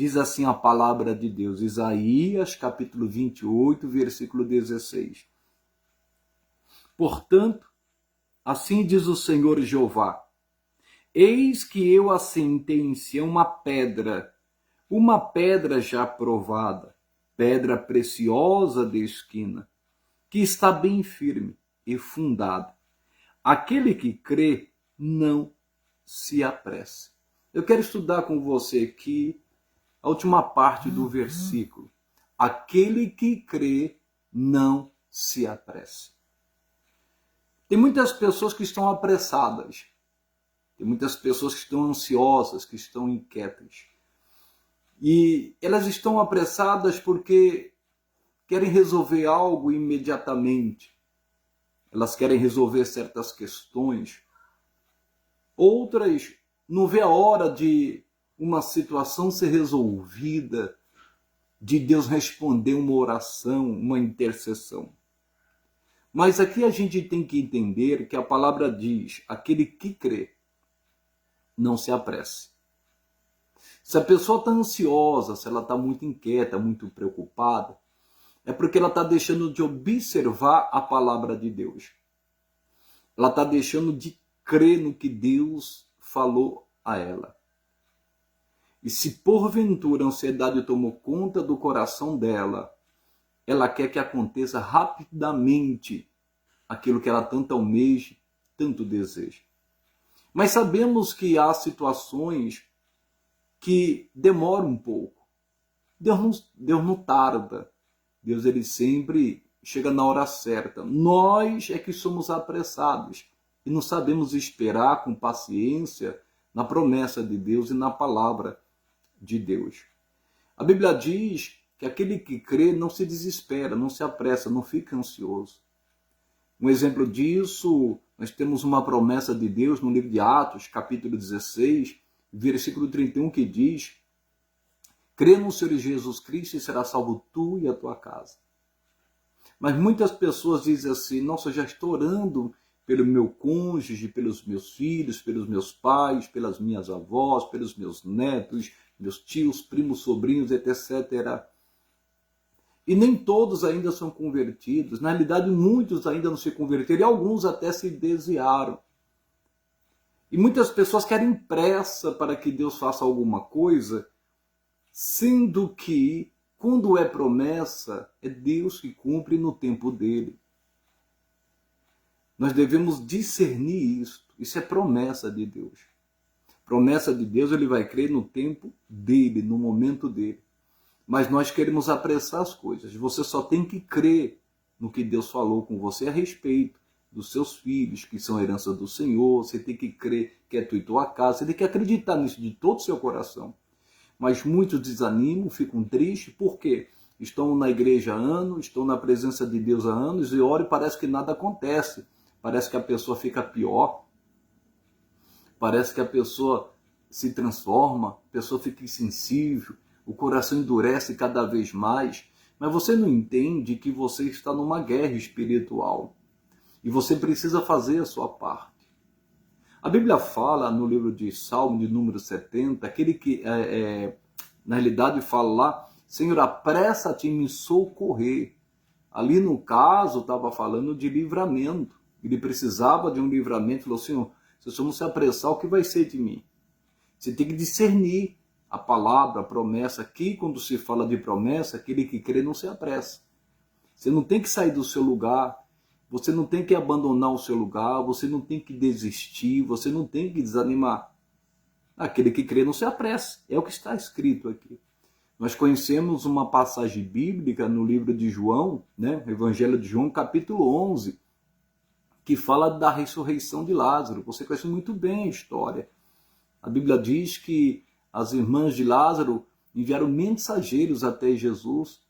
Diz assim a palavra de Deus, Isaías capítulo 28, versículo 16. Portanto, assim diz o Senhor Jeová, eis que eu assentei em Sião uma pedra já provada, pedra preciosa de esquina, que está bem firme e fundada. Aquele que crê não se apresse. Eu quero estudar com você aqui a última parte do versículo. Aquele que crê não se apresse. Tem muitas pessoas que estão apressadas. Tem muitas pessoas que estão ansiosas, que estão inquietas. E elas estão apressadas porque querem resolver algo imediatamente. Elas querem resolver certas questões. Outras não vê a hora de uma situação ser resolvida, de Deus responder uma oração, uma intercessão. Mas aqui a gente tem que entender que a palavra diz, aquele que crê, não se apresse. Se a pessoa está ansiosa, se ela está muito inquieta, muito preocupada, é porque ela está deixando de observar a palavra de Deus. Ela está deixando de crer no que Deus falou a ela. E se porventura a ansiedade tomou conta do coração dela, ela quer que aconteça rapidamente aquilo que ela tanto almeja, tanto deseja. Mas sabemos que há situações que demoram um pouco. Deus não tarda. Deus ele sempre chega na hora certa. Nós é que somos apressados e não sabemos esperar com paciência na promessa de Deus e na palavra de Deus. A Bíblia diz que aquele que crê não se desespera, não se apressa, não fica ansioso. Um exemplo disso, nós temos uma promessa de Deus no livro de Atos, capítulo 16, versículo 31, que diz: crê no Senhor Jesus Cristo e será salvo tu e a tua casa. Mas muitas pessoas dizem assim, nossa, eu já estou orando pelo meu cônjuge, pelos meus filhos, pelos meus pais, pelas minhas avós, pelos meus netos, meus tios, primos, sobrinhos, etc. E nem todos ainda são convertidos. Na realidade, muitos ainda não se converteram e alguns até se desviaram. E muitas pessoas querem pressa para que Deus faça alguma coisa, sendo que, quando é promessa, é Deus que cumpre no tempo dele. Nós devemos discernir isso. Isso é promessa de Deus. Promessa de Deus, ele vai crer no tempo dele, no momento dele. Mas nós queremos apressar as coisas. Você só tem que crer no que Deus falou com você a respeito dos seus filhos, que são herança do Senhor. Você tem que crer que é tu e tua casa. Você tem que acreditar nisso de todo o seu coração. Mas muitos desanimam, ficam tristes, porque estão na igreja há anos, estão na presença de Deus há anos, e oram e parece que nada acontece. Parece que a pessoa fica pior. Parece que a pessoa se transforma, a pessoa fica insensível, o coração endurece cada vez mais. Mas você não entende que você está numa guerra espiritual. E você precisa fazer a sua parte. A Bíblia fala no livro de Salmo, de número 70, aquele que, na realidade, fala lá, Senhor, apressa-te em me socorrer. Ali, no caso, estava falando de livramento. Ele precisava de um livramento. Falou, Senhor, se o Senhor não se apressar, o que vai ser de mim? Você tem que discernir a palavra, a promessa. Aqui, quando se fala de promessa, aquele que crê não se apressa. Você não tem que sair do seu lugar. Você não tem que abandonar o seu lugar, você não tem que desistir, você não tem que desanimar. Aquele que crê não se apressa, é o que está escrito aqui. Nós conhecemos uma passagem bíblica no livro de João, né, Evangelho de João, capítulo 11, que fala da ressurreição de Lázaro. Você conhece muito bem a história. A Bíblia diz que as irmãs de Lázaro enviaram mensageiros até Jesus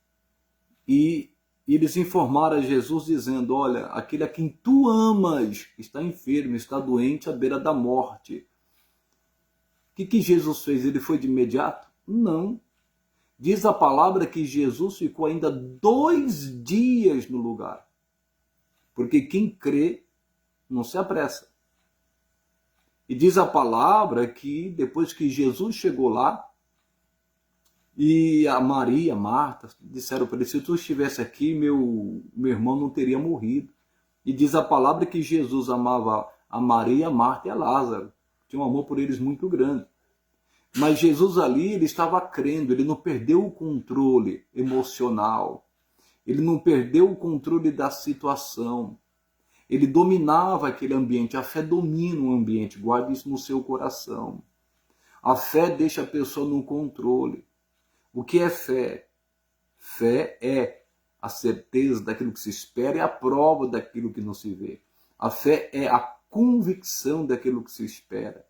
e eles informaram a Jesus dizendo, olha, aquele a quem tu amas está enfermo, está doente à beira da morte. O que Jesus fez? Ele foi de imediato? Não. Diz a palavra que Jesus ficou ainda 2 dias no lugar. Porque quem crê não se apressa. E diz a palavra que depois que Jesus chegou lá, E a Maria, a Marta, disseram para ele, se tu estivesse aqui, meu irmão não teria morrido. E diz a palavra que Jesus amava a Maria, a Marta e a Lázaro. Tinha um amor por eles muito grande. Mas Jesus ali, ele estava crendo, ele não perdeu o controle emocional. Ele não perdeu o controle da situação. Ele dominava aquele ambiente. A fé domina o ambiente. Guarde isso no seu coração. A fé deixa a pessoa no controle. O que é fé? Fé é a certeza daquilo que se espera e a prova daquilo que não se vê. A fé é a convicção daquilo que se espera.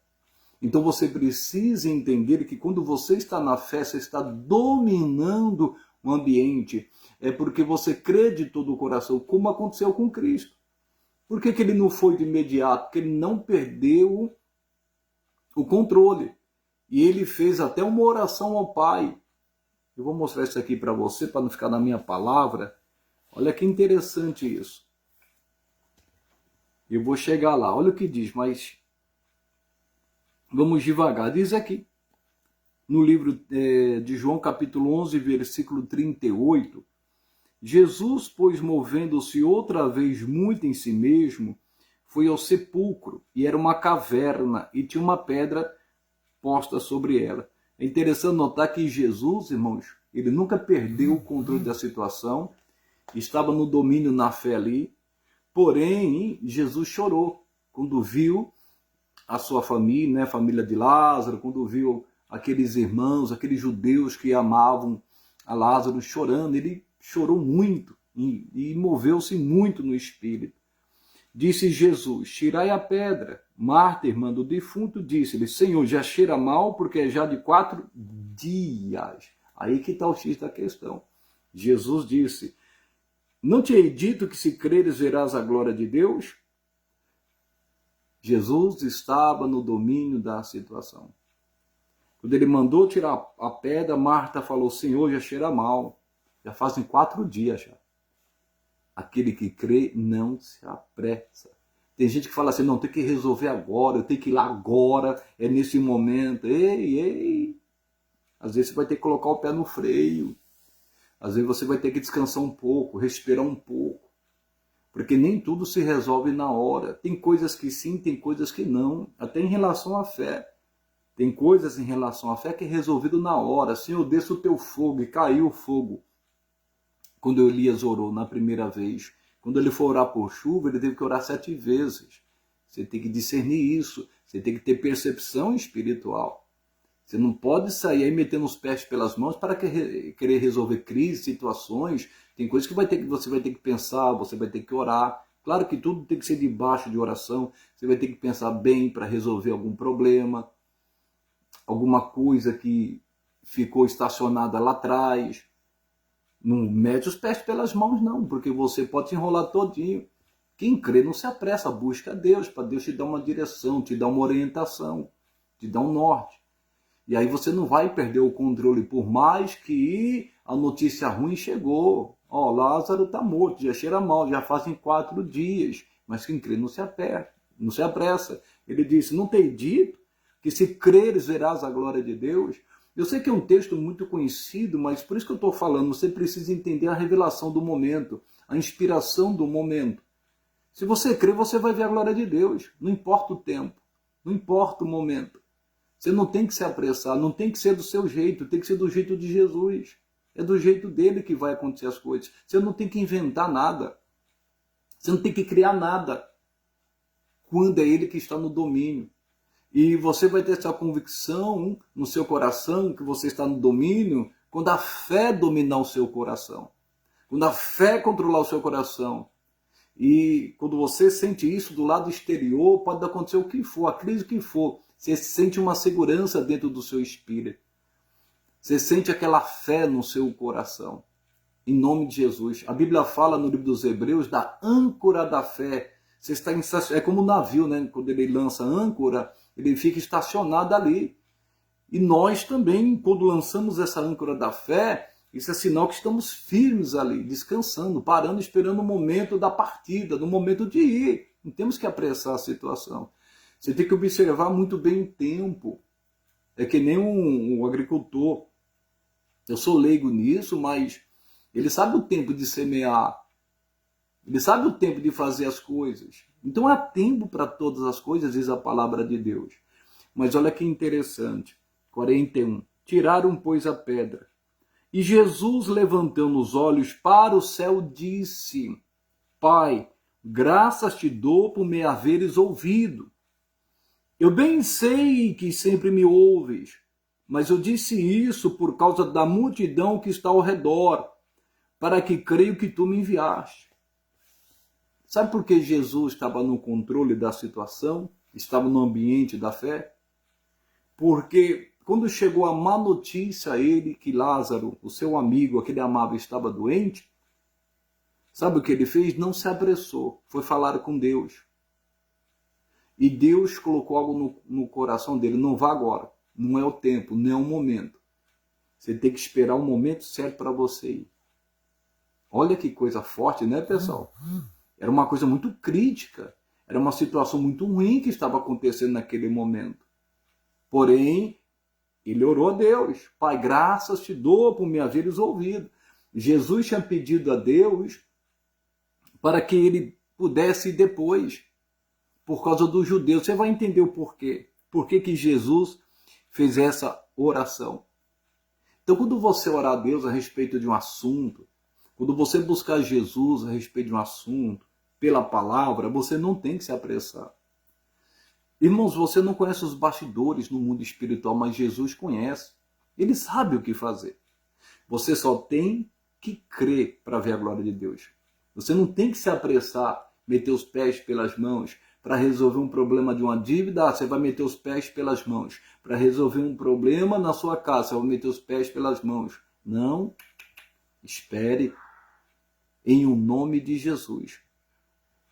Então você precisa entender que quando você está na fé, você está dominando o ambiente. É porque você crê de todo o coração, como aconteceu com Cristo. Por que ele não foi de imediato? Porque ele não perdeu o controle. E ele fez até uma oração ao Pai. Eu vou mostrar isso aqui para você, para não ficar na minha palavra. Olha que interessante isso. Eu vou chegar lá. Olha o que diz, mas vamos devagar. Diz aqui, no livro de João, capítulo 11, versículo 38. Jesus, pois, movendo-se outra vez muito em si mesmo, foi ao sepulcro, e era uma caverna, e tinha uma pedra posta sobre ela. É interessante notar que Jesus, irmãos, ele nunca perdeu o controle da situação, estava no domínio na fé ali, porém, Jesus chorou quando viu a sua família, né, a família de Lázaro, quando viu aqueles irmãos, aqueles judeus que amavam a Lázaro chorando, ele chorou muito e moveu-se muito no espírito. Disse Jesus, tirai a pedra. Marta, irmã do defunto, disse-lhe, Senhor, já cheira mal porque é já de 4 dias. Aí que está o X da questão. Jesus disse, não te hei dito que se creres verás a glória de Deus? Jesus estava no domínio da situação. Quando ele mandou tirar a pedra, Marta falou, Senhor, já cheira mal. Já fazem 4 dias já. Aquele que crê não se apressa. Tem gente que fala assim, não, tem que resolver agora, eu tenho que ir lá agora, é nesse momento. Ei. Às vezes você vai ter que colocar o pé no freio. Às vezes você vai ter que descansar um pouco, respirar um pouco. Porque nem tudo se resolve na hora. Tem coisas que sim, tem coisas que não. Até em relação à fé. Tem coisas em relação à fé que é resolvido na hora. Senhor, desça o teu fogo, e caiu o fogo. Quando Elias orou na primeira vez, quando ele for orar por chuva, ele teve que orar 7 vezes. Você tem que discernir isso, você tem que ter percepção espiritual. Você não pode sair aí metendo os pés pelas mãos para querer resolver crises, situações. Tem coisas que você vai ter que pensar, você vai ter que orar. Claro que tudo tem que ser debaixo de oração. Você vai ter que pensar bem para resolver algum problema, alguma coisa que ficou estacionada lá atrás. Não mete os pés pelas mãos, não, porque você pode se enrolar todinho. Quem crê não se apressa, busca a Deus, para Deus te dar uma direção, te dar uma orientação, te dar um norte. E aí você não vai perder o controle, por mais que a notícia ruim chegou. Ó, Lázaro está morto, já cheira mal, já fazem 4 dias. Mas quem crê não se apressa. Ele disse, não tem dito que se creres verás a glória de Deus? Eu sei que é um texto muito conhecido, mas por isso que eu estou falando, você precisa entender a revelação do momento, a inspiração do momento. Se você crê, você vai ver a glória de Deus. Não importa o tempo, não importa o momento. Você não tem que se apressar, não tem que ser do seu jeito, tem que ser do jeito de Jesus. É do jeito dele que vai acontecer as coisas. Você não tem que inventar nada. Você não tem que criar nada. Quando é ele que está no domínio. E você vai ter essa convicção no seu coração que você está no domínio quando a fé dominar o seu coração. Quando a fé controlar o seu coração. E quando você sente isso do lado exterior, pode acontecer o que for, a crise que for. Você sente uma segurança dentro do seu espírito. Você sente aquela fé no seu coração. Em nome de Jesus. A Bíblia fala no livro dos Hebreus da âncora da fé. Você está é como um navio, né? Quando ele lança âncora, ele fica estacionado ali. E nós também, quando lançamos essa âncora da fé, isso é sinal que estamos firmes ali, descansando, parando, esperando o momento da partida, no momento de ir. Não temos que apressar a situação. Você tem que observar muito bem o tempo. É que nem um agricultor. Eu sou leigo nisso, mas ele sabe o tempo de semear. Ele sabe o tempo de fazer as coisas. Então há tempo para todas as coisas, diz a palavra de Deus. Mas olha que interessante. 41. Tiraram, pois, a pedra. E Jesus, levantando os olhos para o céu, disse: Pai, graças te dou por me haveres ouvido. Eu bem sei que sempre me ouves, mas eu disse isso por causa da multidão que está ao redor, para que creio que tu me enviaste. Sabe por que Jesus estava no controle da situação? Estava no ambiente da fé? Porque quando chegou a má notícia a ele que Lázaro, o seu amigo, aquele amável, estava doente, sabe o que ele fez? Não se apressou, foi falar com Deus. E Deus colocou algo no coração dele: não vá agora, não é o tempo, não é o momento. Você tem que esperar o momento certo para você ir. Olha que coisa forte, né, pessoal? Era uma coisa muito crítica, era uma situação muito ruim que estava acontecendo naquele momento. Porém, ele orou a Deus: Pai, graças te dou por me haveres ouvido. Jesus tinha pedido a Deus para que ele pudesse ir depois, por causa dos judeus. Você vai entender o porquê. Por que Jesus fez essa oração. Então, quando você orar a Deus a respeito de um assunto, quando você buscar Jesus a respeito de um assunto, pela palavra, você não tem que se apressar. Irmãos, você não conhece os bastidores no mundo espiritual, mas Jesus conhece. Ele sabe o que fazer. Você só tem que crer para ver a glória de Deus. Você não tem que se apressar, meter os pés pelas mãos. Para resolver um problema de uma dívida, você vai meter os pés pelas mãos. Para resolver um problema na sua casa, você vai meter os pés pelas mãos. Não. Espere em o nome de Jesus.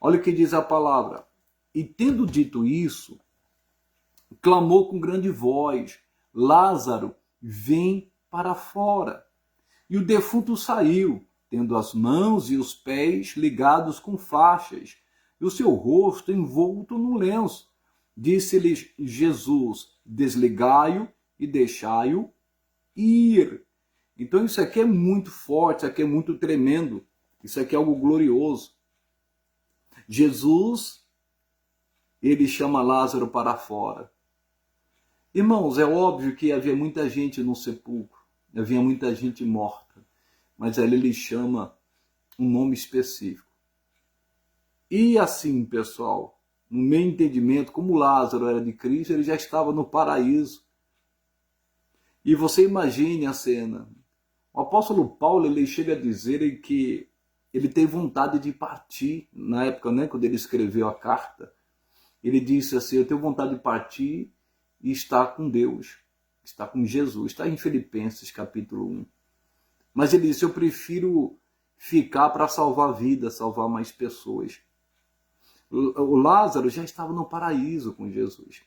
Olha o que diz a palavra. E tendo dito isso, clamou com grande voz: Lázaro, vem para fora. E o defunto saiu, tendo as mãos e os pés ligados com faixas, e o seu rosto envolto num lenço. Disse-lhes Jesus: desligai-o e deixai-o ir. Então isso aqui é muito forte, isso aqui é muito tremendo, isso aqui é algo glorioso. Jesus, ele chama Lázaro para fora. Irmãos, é óbvio que havia muita gente no sepulcro, havia muita gente morta, mas ali ele chama um nome específico. E assim, pessoal, no meu entendimento, como Lázaro era de Cristo, ele já estava no paraíso. E você imagine a cena. O apóstolo Paulo, ele chega a dizer que ele teve vontade de partir, na época, né, quando ele escreveu a carta. Ele disse assim: eu tenho vontade de partir e estar com Deus, estar com Jesus. Está em Filipenses capítulo 1. Mas ele disse: eu prefiro ficar para salvar vidas, salvar mais pessoas. O Lázaro já estava no paraíso com Jesus.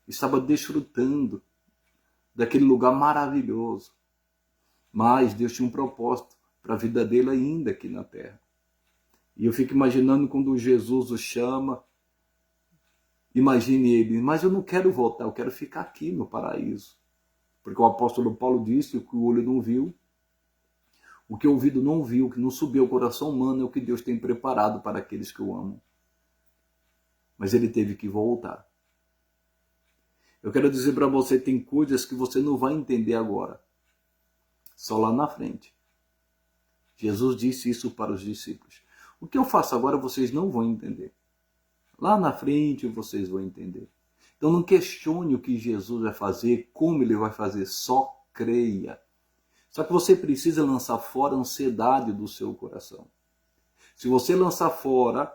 Estava desfrutando daquele lugar maravilhoso. Mas Deus tinha um propósito para a vida dele ainda aqui na terra. E eu fico imaginando quando Jesus o chama. Imagine ele: mas eu não quero voltar, eu quero ficar aqui no paraíso. Porque o apóstolo Paulo disse: o que o olho não viu, o que o ouvido não viu, o que não subiu ao coração humano, é o que Deus tem preparado para aqueles que o amam. Mas ele teve que voltar. Eu quero dizer para você, tem coisas que você não vai entender agora, só lá na frente. Jesus disse isso para os discípulos: o que eu faço agora vocês não vão entender. Lá na frente vocês vão entender. Então não questione o que Jesus vai fazer, como ele vai fazer, só creia. Só que você precisa lançar fora a ansiedade do seu coração. Se você lançar fora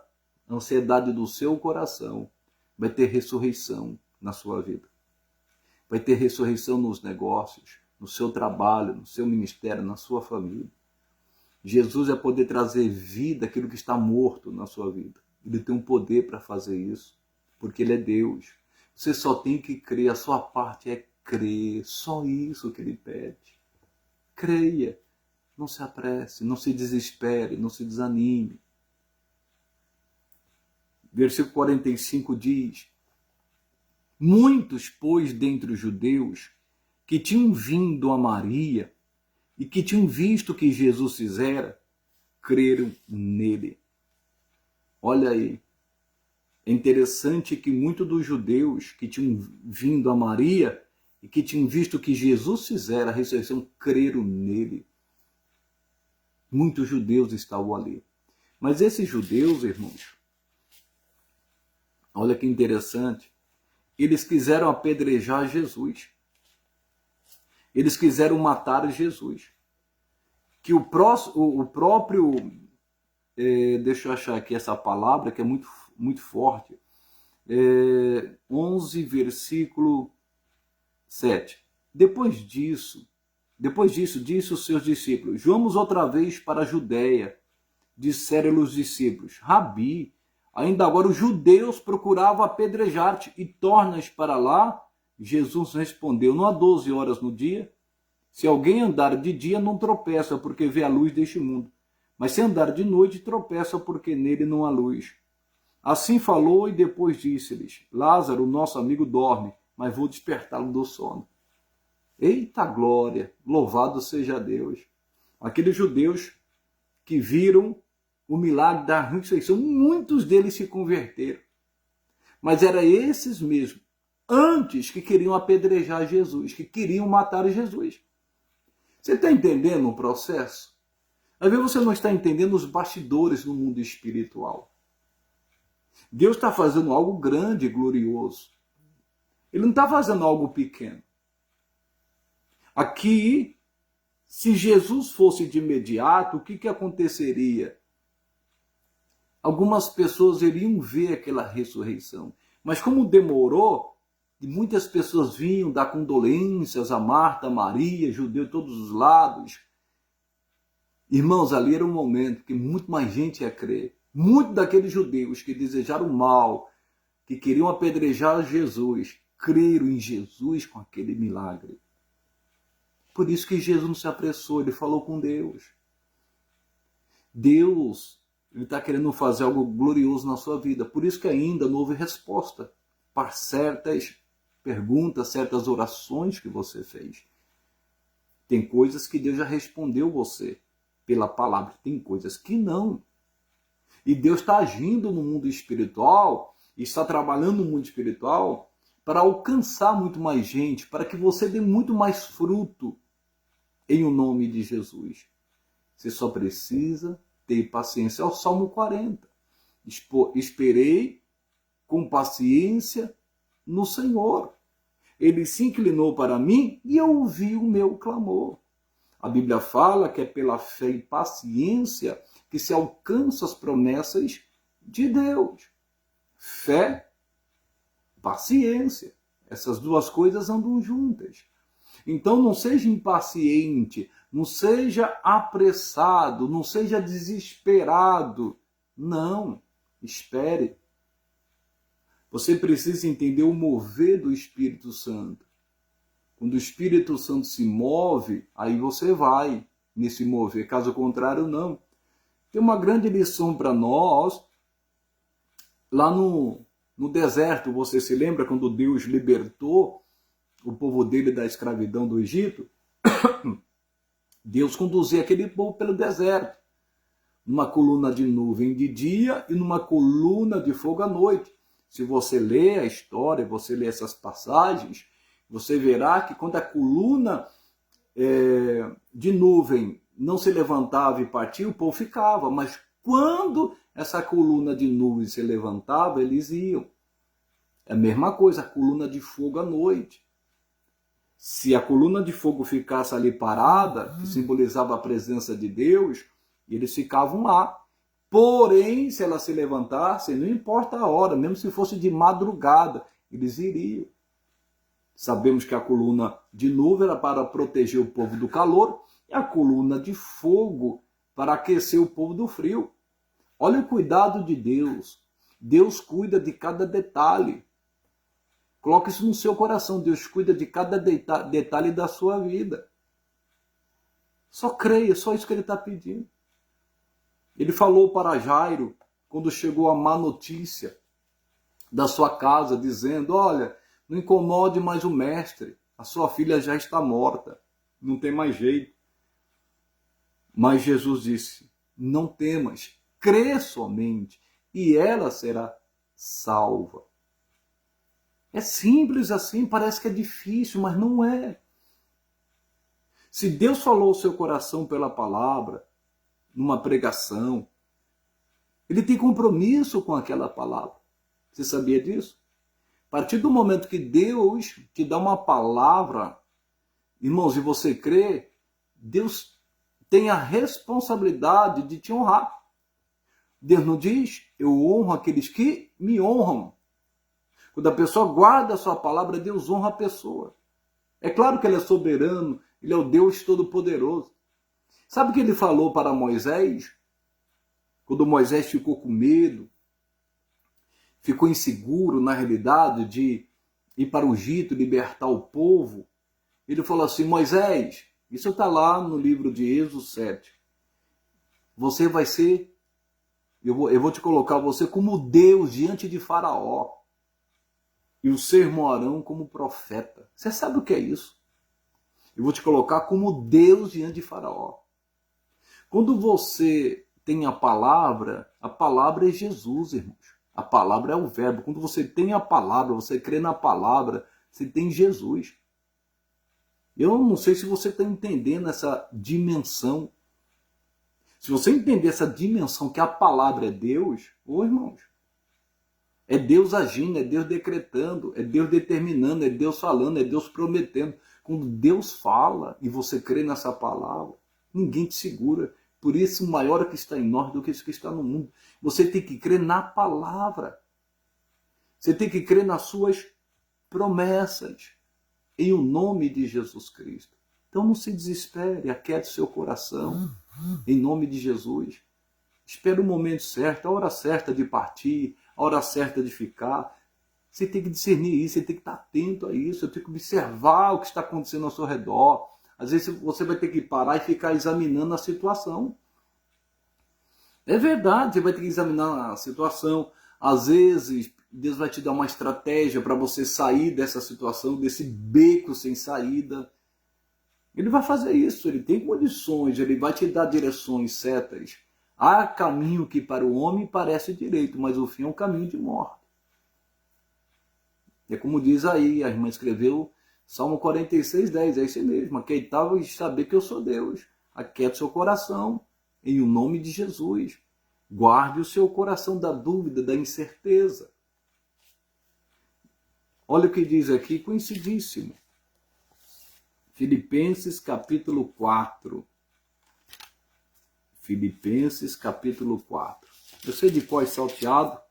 a ansiedade do seu coração, vai ter ressurreição na sua vida. Vai ter ressurreição nos negócios, no seu trabalho, no seu ministério, na sua família. Jesus vai poder trazer vida àquilo que está morto na sua vida. Ele tem um poder para fazer isso, porque ele é Deus. Você só tem que crer, a sua parte é crer, só isso que ele pede. Creia, não se apresse, não se desespere, não se desanime. Versículo 45 diz: muitos, pois, dentre os judeus que tinham vindo a Maria e que tinham visto o que Jesus fizera, creram nele. Olha aí, é interessante que muitos dos judeus que tinham vindo a Maria e que tinham visto o que Jesus fizera, a ressurreição, creram nele. Muitos judeus estavam ali. Mas esses judeus, irmãos, olha que interessante, eles quiseram apedrejar Jesus. Eles quiseram matar Jesus. Que o próprio, deixa eu achar aqui essa palavra que é muito forte, 11, versículo 7. Depois disso, disse os seus discípulos: vamos outra vez para a Judéia. Disseram os discípulos: Rabi, ainda agora os judeus procuravam apedrejar-te e tornas para lá? Jesus respondeu: não há 12 horas no dia? Se alguém andar de dia, não tropeça, porque vê a luz deste mundo. Mas se andar de noite, tropeça, porque nele não há luz. Assim falou e depois disse-lhes: Lázaro, nosso amigo, dorme, mas vou despertá-lo do sono. Eita glória! Louvado seja Deus! Aqueles judeus que viram o milagre da ressurreição, muitos deles se converteram. Mas eram esses mesmo, antes, que queriam apedrejar Jesus, que queriam matar Jesus. Você está entendendo o processo? Às vezes você não está entendendo os bastidores do mundo espiritual. Deus está fazendo algo grande e glorioso. Ele não está fazendo algo pequeno. Aqui, se Jesus fosse de imediato, o que aconteceria? Algumas pessoas iriam ver aquela ressurreição. Mas como demorou, e muitas pessoas vinham dar condolências a Marta, a Maria, judeu de todos os lados. Irmãos, ali era um momento que muito mais gente ia crer. Muitos daqueles judeus que desejaram mal, que queriam apedrejar Jesus, creram em Jesus com aquele milagre. Por isso que Jesus não se apressou, ele falou com Deus. Deus, ele está querendo fazer algo glorioso na sua vida. Por isso que ainda não houve resposta para certas perguntas, certas orações que você fez. Tem coisas que Deus já respondeu você pela palavra, tem coisas que não. E Deus está agindo no mundo espiritual, está trabalhando no mundo espiritual para alcançar muito mais gente, para que você dê muito mais fruto em o nome de Jesus. Você só precisa ter paciência. É o Salmo 40. Esperei com paciência no Senhor. Ele se inclinou para mim e eu ouvi o meu clamor. A Bíblia fala que é pela fé e paciência que se alcançam as promessas de Deus. Fé, paciência. Essas duas coisas andam juntas. Então não seja impaciente, não seja apressado, não seja desesperado. Não, espere. Você precisa entender o mover do Espírito Santo. Quando o Espírito Santo se move, aí você vai nesse mover. Caso contrário, não. Tem uma grande lição para nós lá no deserto. Você se lembra quando Deus libertou o povo dele da escravidão do Egito? Deus conduzia aquele povo pelo deserto, numa coluna de nuvem de dia e numa coluna de fogo à noite. Se você lê a história, você lê essas passagens, você verá que quando a coluna de nuvem não se levantava e partia, o povo ficava. Mas quando essa coluna de nuvem se levantava, eles iam. É a mesma coisa, a coluna de fogo à noite. Se a coluna de fogo ficasse ali parada, que simbolizava a presença de Deus, eles ficavam lá. Porém, se ela se levantasse, não importa a hora, mesmo se fosse de madrugada, eles iriam. Sabemos que a coluna de nuvem era para proteger o povo do calor e a coluna de fogo para aquecer o povo do frio. Olha o cuidado de Deus. Deus cuida de cada detalhe. Coloque isso no seu coração. Deus cuida de cada detalhe da sua vida. Só creia, só isso que ele está pedindo. Ele falou para Jairo, quando chegou a má notícia da sua casa, dizendo: olha, não incomode mais o mestre, a sua filha já está morta, não tem mais jeito. Mas Jesus disse, não temas, crê somente e ela será salva. É simples assim, parece que é difícil, mas não é. Se Deus falou ao seu coração pela palavra, numa pregação, ele tem compromisso com aquela palavra. Você sabia disso? A partir do momento que Deus te dá uma palavra, irmãos, e você crê, Deus tem a responsabilidade de te honrar. Deus não diz, eu honro aqueles que me honram. Quando a pessoa guarda a sua palavra, Deus honra a pessoa. É claro que ele é soberano, ele é o Deus Todo-Poderoso. Sabe o que ele falou para Moisés? Quando Moisés ficou com medo, ficou inseguro, na realidade, de ir para o Egito, libertar o povo, ele falou assim, Moisés, isso está lá no livro de Êxodo 7, você vai ser, eu vou te colocar você como Deus diante de Faraó, e o seu irmão Arão como profeta. Você sabe o que é isso? Eu vou te colocar como Deus diante de Faraó. Quando você tem a palavra é Jesus, irmãos. A palavra é o verbo. Quando você tem a palavra, você crê na palavra, você tem Jesus. Eu não sei se você está entendendo essa dimensão. Se você entender essa dimensão que a palavra é Deus, ô irmãos, é Deus agindo, é Deus decretando, é Deus determinando, é Deus falando, é Deus prometendo. Quando Deus fala e você crê nessa palavra, ninguém te segura. Por isso, maior é que está em nós do que isso que está no mundo. Você tem que crer na palavra. Você tem que crer nas suas promessas. Em o nome de Jesus Cristo. Então não se desespere, aquiete seu coração. Em nome de Jesus. Espere o momento certo, a hora certa de partir, a hora certa de ficar. Você tem que discernir isso, você tem que estar atento a isso, você tem que observar o que está acontecendo ao seu redor. Às vezes você vai ter que parar e ficar examinando a situação. É verdade, você vai ter que examinar a situação. Às vezes Deus vai te dar uma estratégia para você sair dessa situação, desse beco sem saída. Ele vai fazer isso, ele tem condições, ele vai te dar direções certas. Há caminho que para o homem parece direito, mas o fim é um caminho de morte. É como diz aí, a irmã escreveu, Salmo 46, 10, é isso mesmo. Aquietai e saber que eu sou Deus. Aquiete seu coração, em o nome de Jesus. Guarde o seu coração da dúvida, da incerteza. Olha o que diz aqui, conhecidíssimo. Filipenses capítulo 4. Filipenses capítulo 4. Eu sei de qual é salteado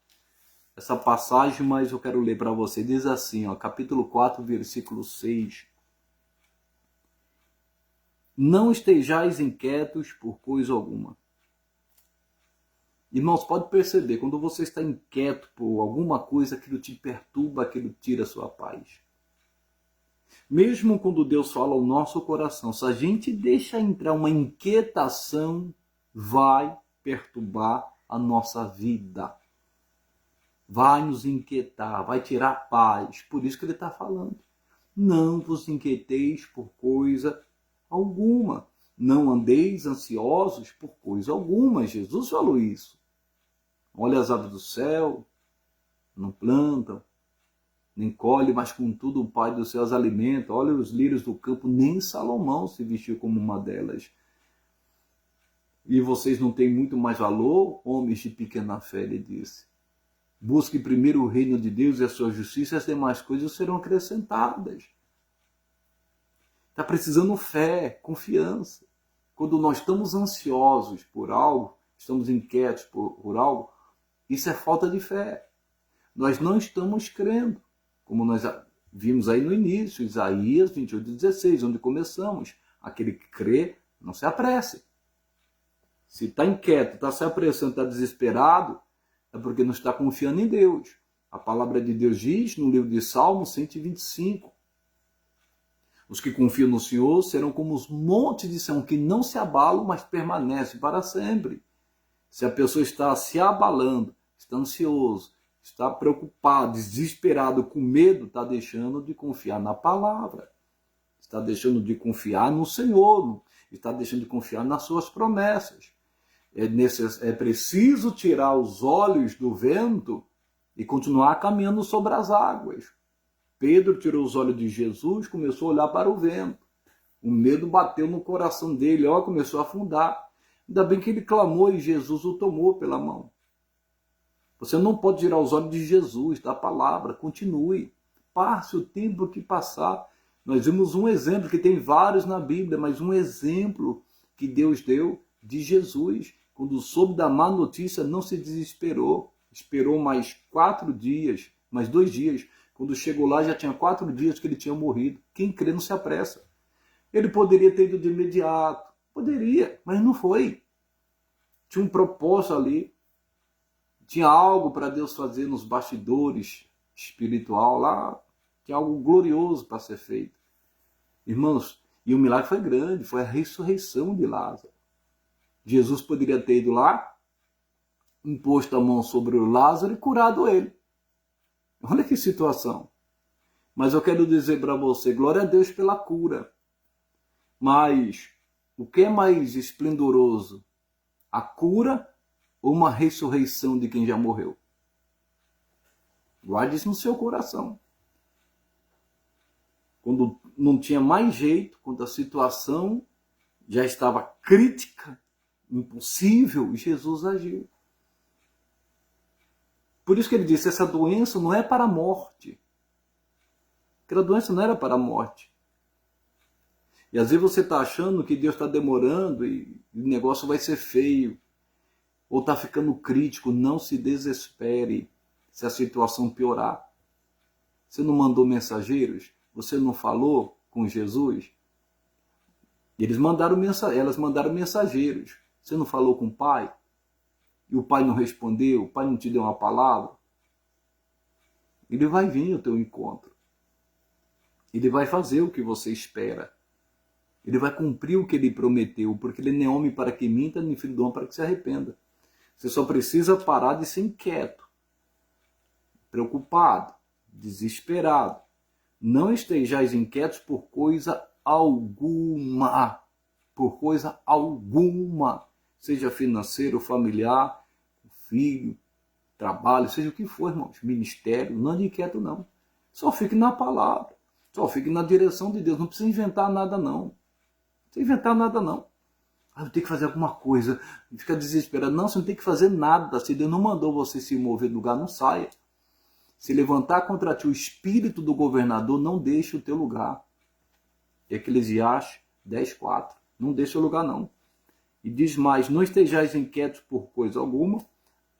essa passagem, mas eu quero ler para você. Diz assim, ó, capítulo 4, versículo 6. Não estejais inquietos por coisa alguma. Irmãos, pode perceber, quando você está inquieto por alguma coisa, aquilo te perturba, aquilo tira a sua paz. Mesmo quando Deus fala ao nosso coração, se a gente deixa entrar uma inquietação, vai perturbar a nossa vida. Vai nos inquietar, vai tirar a paz. Por isso que ele está falando. Não vos inquieteis por coisa alguma. Não andeis ansiosos por coisa alguma. Jesus falou isso. Olha as aves do céu, não plantam, nem colhem, mas contudo o Pai dos céus alimenta. Olha os lírios do campo, nem Salomão se vestiu como uma delas. E vocês não têm muito mais valor, homens de pequena fé, ele disse. Busque primeiro o reino de Deus e a sua justiça, e as demais coisas serão acrescentadas. Está precisando fé, confiança. Quando nós estamos ansiosos por algo, estamos inquietos por algo, isso é falta de fé. Nós não estamos crendo. Como nós vimos aí no início, Isaías 28:16, onde começamos. Aquele que crê, não se apresse. Se está inquieto, está se apressando, está desesperado, é porque não está confiando em Deus. A palavra de Deus diz no livro de Salmo 125. Os que confiam no Senhor serão como os montes de Sião, que não se abalam, mas permanecem para sempre. Se a pessoa está se abalando, está ansioso, está preocupado, desesperado, com medo, está deixando de confiar na palavra. Está deixando de confiar no Senhor. está deixando de confiar nas suas promessas. É preciso tirar os olhos do vento e continuar caminhando sobre as águas. Pedro tirou os olhos de Jesus, começou a olhar para o vento. O medo bateu no coração dele, começou a afundar. Ainda bem que ele clamou e Jesus o tomou pela mão. Você não pode tirar os olhos de Jesus, da palavra. Continue. Passe o tempo que passar. Nós vimos um exemplo, que tem vários na Bíblia, mas um exemplo que Deus deu de Jesus. Quando soube da má notícia, não se desesperou. Esperou mais 4 dias, mais 2 dias. Quando chegou lá, já tinha 4 dias que ele tinha morrido. Quem crê não se apressa. Ele poderia ter ido de imediato. Poderia, mas não foi. Tinha um propósito ali. Tinha algo para Deus fazer nos bastidores espiritual lá. Tinha algo glorioso para ser feito. Irmãos, e o milagre foi grande. Foi a ressurreição de Lázaro. Jesus poderia ter ido lá, imposto a mão sobre o Lázaro e curado ele. Olha que situação. Mas eu quero dizer para você, glória a Deus pela cura. Mas o que é mais esplendoroso? A cura ou uma ressurreição de quem já morreu? Guarde isso no seu coração. Quando não tinha mais jeito, quando a situação já estava crítica, impossível, Jesus agiu. Por isso que ele disse, essa doença não é para a morte. Aquela doença não era para a morte. E às vezes você está achando que Deus está demorando e o negócio vai ser feio. Ou está ficando crítico. Não se desespere se a situação piorar. Você não mandou mensageiros? Você não falou com Jesus? Elas mandaram mensageiros. Você não falou com o pai? E o pai não respondeu? O pai não te deu uma palavra? Ele vai vir ao teu encontro. Ele vai fazer o que você espera. Ele vai cumprir o que ele prometeu, porque ele nem é homem para que minta, nem filho do homem para que se arrependa. Você só precisa parar de ser inquieto, preocupado, desesperado. Não estejais inquietos por coisa alguma. Por coisa alguma. Seja financeiro, familiar, filho, trabalho, seja o que for, irmãos. Ministério, não ande inquieto não. Só fique na palavra. Só fique na direção de Deus. Não precisa inventar nada não. Não precisa inventar nada não. Eu tenho que fazer alguma coisa. Fica desesperado. Não, você não tem que fazer nada. Se Deus não mandou você se mover do lugar, não saia. Se levantar contra ti o espírito do governador, não deixe o teu lugar. Eclesiastes 10:4. Não deixe o lugar não. E diz mais, não estejais inquietos por coisa alguma,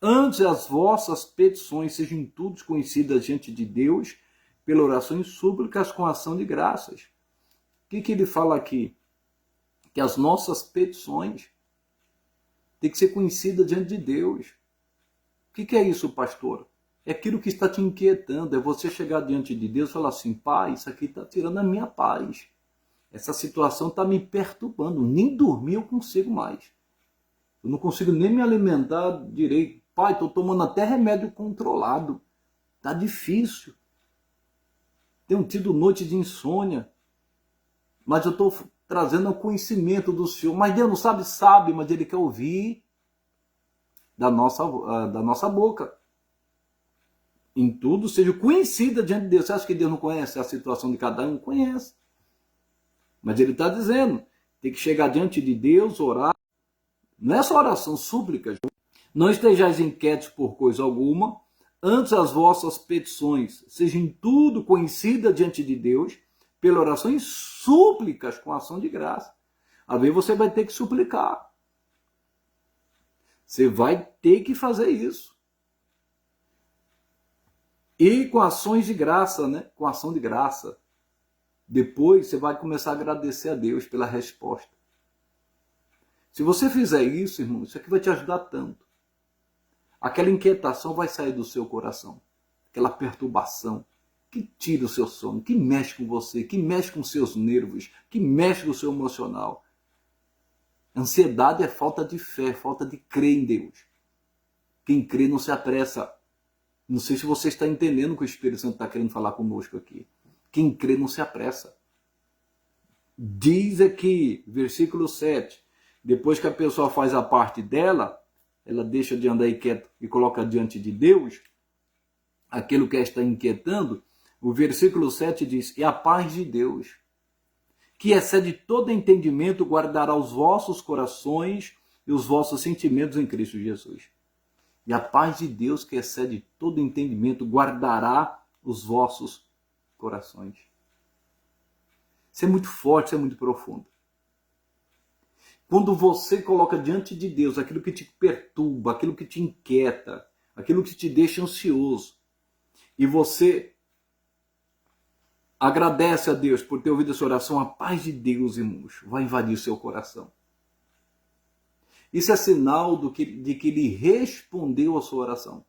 antes as vossas petições sejam todas conhecidas diante de Deus, pela oração e súplicas com ação de graças. O que ele fala aqui? Que as nossas petições têm que ser conhecidas diante de Deus. O que é isso, pastor? É aquilo que está te inquietando, é você chegar diante de Deus e falar assim, pai, isso aqui está tirando a minha paz. Essa situação está me perturbando, nem dormir eu consigo mais. Eu não consigo nem me alimentar direito. Pai, estou tomando até remédio controlado. Está difícil. Tenho tido noite de insônia. Mas eu estou trazendo o conhecimento do Senhor. Mas Deus não sabe, sabe, mas Ele quer ouvir da nossa boca. Em tudo seja conhecida diante de Deus. Você acha que Deus não conhece a situação de cada um? Conhece. Mas ele está dizendo, tem que chegar diante de Deus, orar. Não é só oração, súplicas. Não estejais inquietos por coisa alguma, antes as vossas petições sejam tudo conhecidas diante de Deus, pela oração e súplicas com ação de graça. Às vezes você vai ter que suplicar. Você vai ter que fazer isso. E com ações de graça, né? Com ação de graça. Depois você vai começar a agradecer a Deus pela resposta. Se você fizer isso, irmão, isso aqui vai te ajudar tanto. Aquela inquietação vai sair do seu coração. Aquela perturbação que tira o seu sono, que mexe com você, que mexe com seus nervos, que mexe com o seu emocional. Ansiedade é falta de fé, falta de crer em Deus. Quem crê não se apressa. Não sei se você está entendendo o que o Espírito Santo está querendo falar conosco aqui. Quem crê não se apressa. Diz aqui, versículo 7, depois que a pessoa faz a parte dela, ela deixa de andar inquieta e coloca diante de Deus aquilo que a está inquietando. O versículo 7 diz: e a paz de Deus, que excede todo entendimento, guardará os vossos corações e os vossos sentimentos em Cristo Jesus. E a paz de Deus, que excede todo entendimento, guardará os vossos corações. Isso é muito forte, isso é muito profundo. Quando você coloca diante de Deus aquilo que te perturba, aquilo que te inquieta, aquilo que te deixa ansioso, e você agradece a Deus por ter ouvido essa oração, a paz de Deus, irmãos, vai invadir o seu coração. Isso é sinal de que Ele respondeu a sua oração.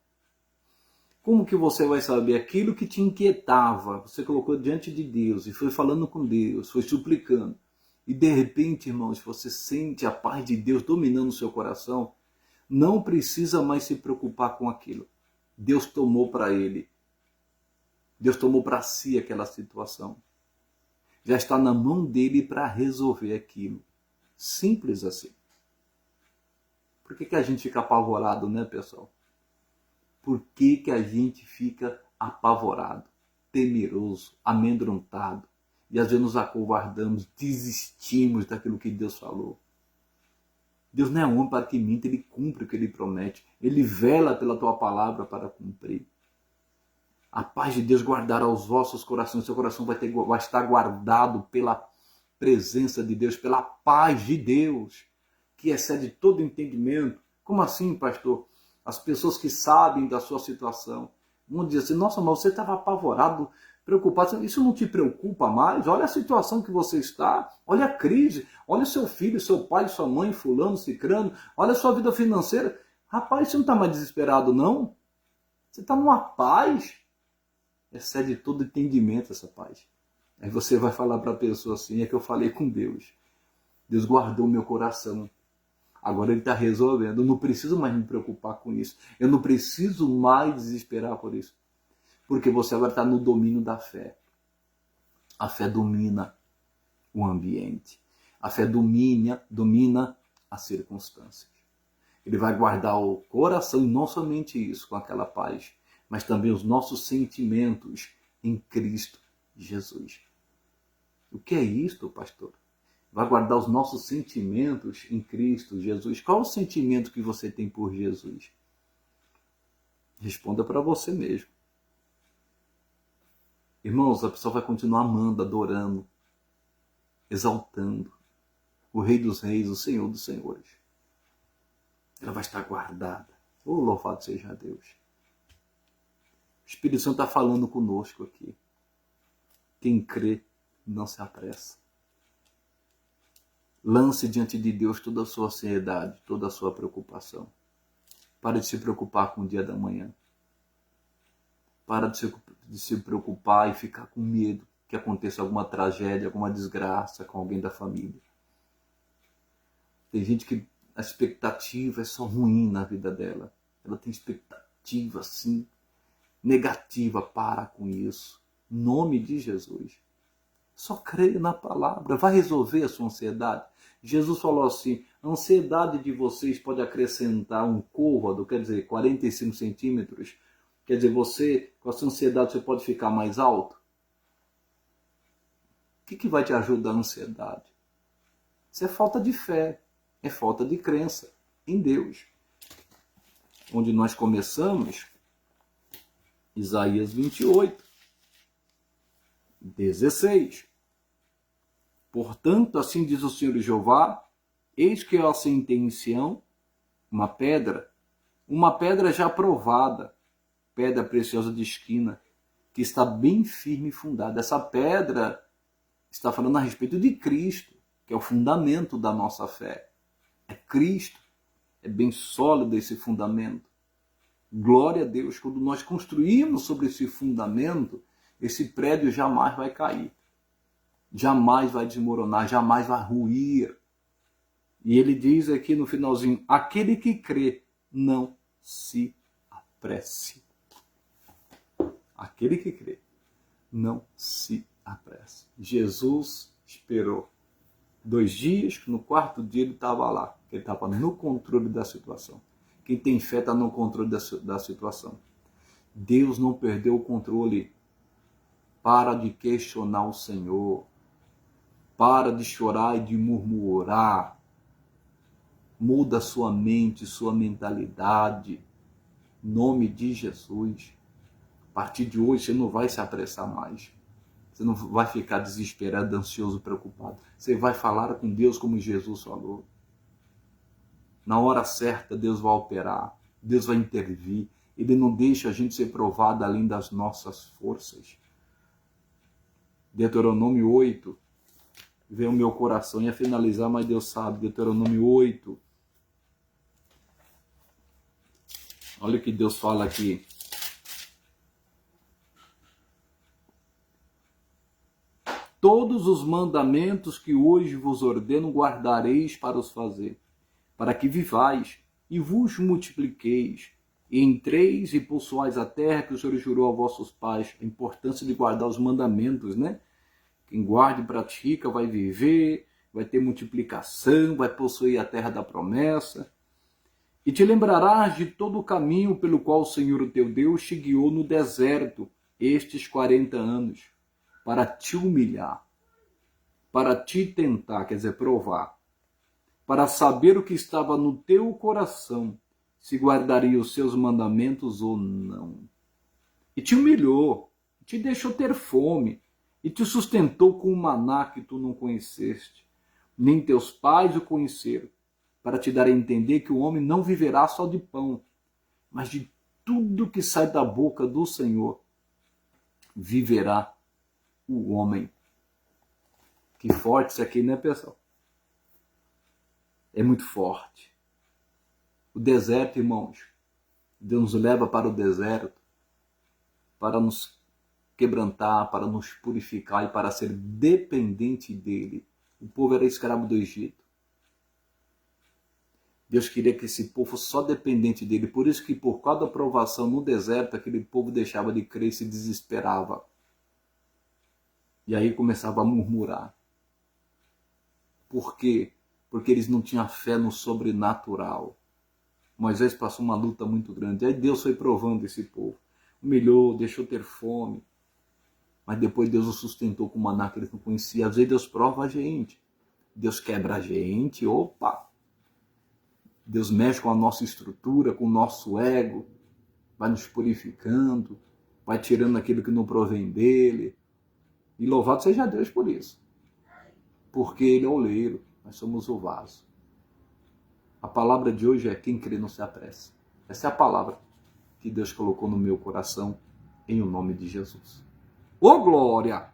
Como que você vai saber aquilo que te inquietava? Você colocou diante de Deus e foi falando com Deus, foi suplicando. E de repente, irmãos, você sente a paz de Deus dominando o seu coração. Não precisa mais se preocupar com aquilo. Deus tomou para ele. Deus tomou para si aquela situação. Já está na mão dele para resolver aquilo. Simples assim. Por que a gente fica apavorado, né, pessoal? Por que a gente fica apavorado, temeroso, amedrontado? E às vezes nos acovardamos, desistimos daquilo que Deus falou. Deus não é homem para que minta, Ele cumpre o que Ele promete. Ele vela pela tua palavra para cumprir. A paz de Deus guardará os vossos corações. Seu coração vai estar guardado pela presença de Deus, pela paz de Deus, que excede todo entendimento. Como assim, pastor? As pessoas que sabem da sua situação vão dizer assim: nossa, mas você estava apavorado, preocupado. Isso não te preocupa mais? Olha a situação que você está, olha a crise, olha o seu filho, seu pai, sua mãe, fulano, cicrano, olha a sua vida financeira. Rapaz, você não está mais desesperado, não? Você está numa paz. Excede todo entendimento essa paz. Aí você vai falar para a pessoa assim: é que eu falei com Deus. Deus guardou meu coração. Agora Ele está resolvendo. Eu não preciso mais me preocupar com isso. Eu não preciso mais desesperar por isso. Porque você agora está no domínio da fé. A fé domina o ambiente. A fé domina as circunstâncias. Ele vai guardar o coração, e não somente isso, com aquela paz, mas também os nossos sentimentos em Cristo Jesus. O que é isto, pastor? Vai guardar os nossos sentimentos em Cristo Jesus. Qual é o sentimento que você tem por Jesus? Responda para você mesmo. Irmãos, a pessoa vai continuar amando, adorando, exaltando o Rei dos Reis, o Senhor dos Senhores. Ela vai estar guardada. Oh, louvado seja Deus. O Espírito Santo está falando conosco aqui. Quem crê, não se apressa. Lance diante de Deus toda a sua ansiedade, toda a sua preocupação. Para de se preocupar com o dia da manhã. Para de se preocupar e ficar com medo que aconteça alguma tragédia, alguma desgraça com alguém da família. Tem gente que a expectativa é só ruim na vida dela. Ela tem expectativa, assim, negativa. Para com isso. Em nome de Jesus. Só creia na palavra. Vai resolver a sua ansiedade. Jesus falou assim: a ansiedade de vocês pode acrescentar um côvado, quer dizer, 45 centímetros. Quer dizer, você, com a sua ansiedade, você pode ficar mais alto? O que vai te ajudar a ansiedade? Isso é falta de fé. É falta de crença em Deus. Onde nós começamos, Isaías 28, 16. Portanto, assim diz o Senhor Jeová: eis que eu assentei em Sião uma pedra já provada, pedra preciosa de esquina, que está bem firme e fundada. Essa pedra está falando a respeito de Cristo, que é o fundamento da nossa fé. É Cristo, é bem sólido esse fundamento. Glória a Deus, quando nós construímos sobre esse fundamento, esse prédio jamais vai cair, jamais vai desmoronar, jamais vai ruir. E ele diz aqui no finalzinho: aquele que crê, não se apresse. Aquele que crê, não se apresse. Jesus esperou 2 dias, no quarto dia ele estava lá. Ele estava no controle da situação. Quem tem fé está no controle da situação. Deus não perdeu o controle. Para de questionar o Senhor. Para de chorar e de murmurar. Muda sua mente, sua mentalidade. Em nome de Jesus. A partir de hoje você não vai se apressar mais. Você não vai ficar desesperado, ansioso, preocupado. Você vai falar com Deus como Jesus falou. Na hora certa, Deus vai operar. Deus vai intervir. Ele não deixa a gente ser provado além das nossas forças. Deuteronômio 8. Veio o meu coração. Ia finalizar, mas Deus sabe. Deuteronômio 8. Olha o que Deus fala aqui. Todos os mandamentos que hoje vos ordeno guardareis para os fazer, para que vivais e vos multipliqueis, e entreis e possuais a terra que o Senhor jurou a vossos pais. A importância de guardar os mandamentos, né? Quem guarda e pratica vai viver, vai ter multiplicação, vai possuir a terra da promessa. E te lembrarás de todo o caminho pelo qual o Senhor, o teu Deus, te guiou no deserto estes 40 anos, para te humilhar, para te tentar, quer dizer, provar, para saber o que estava no teu coração, se guardaria os seus mandamentos ou não. E te humilhou, te deixou ter fome, e te sustentou com um maná que tu não conheceste, nem teus pais o conheceram, para te dar a entender que o homem não viverá só de pão, mas de tudo que sai da boca do Senhor, viverá o homem. Que forte isso aqui, né, pessoal? É muito forte. O deserto, irmãos, Deus nos leva para o deserto para nos quebrantar, para nos purificar e para ser dependente dele. O povo era escravo do Egito. Deus queria que esse povo fosse só dependente dele. Por isso que por causa da provação no deserto, aquele povo deixava de crer e se desesperava. E aí começava a murmurar. Por quê? Porque eles não tinham fé no sobrenatural. Moisés passou uma luta muito grande. Aí Deus foi provando esse povo. Humilhou, deixou ter fome. Mas depois Deus o sustentou com maná que eles não conheciam. Às vezes Deus prova a gente. Deus quebra a gente. Opa! Deus mexe com a nossa estrutura, com o nosso ego. Vai nos purificando. Vai tirando aquilo que não provém dele. E louvado seja Deus por isso. Porque ele é o oleiro. Nós somos o vaso. A palavra de hoje é: quem crê não se apressa. Essa é a palavra que Deus colocou no meu coração, em o nome de Jesus. Ô glória!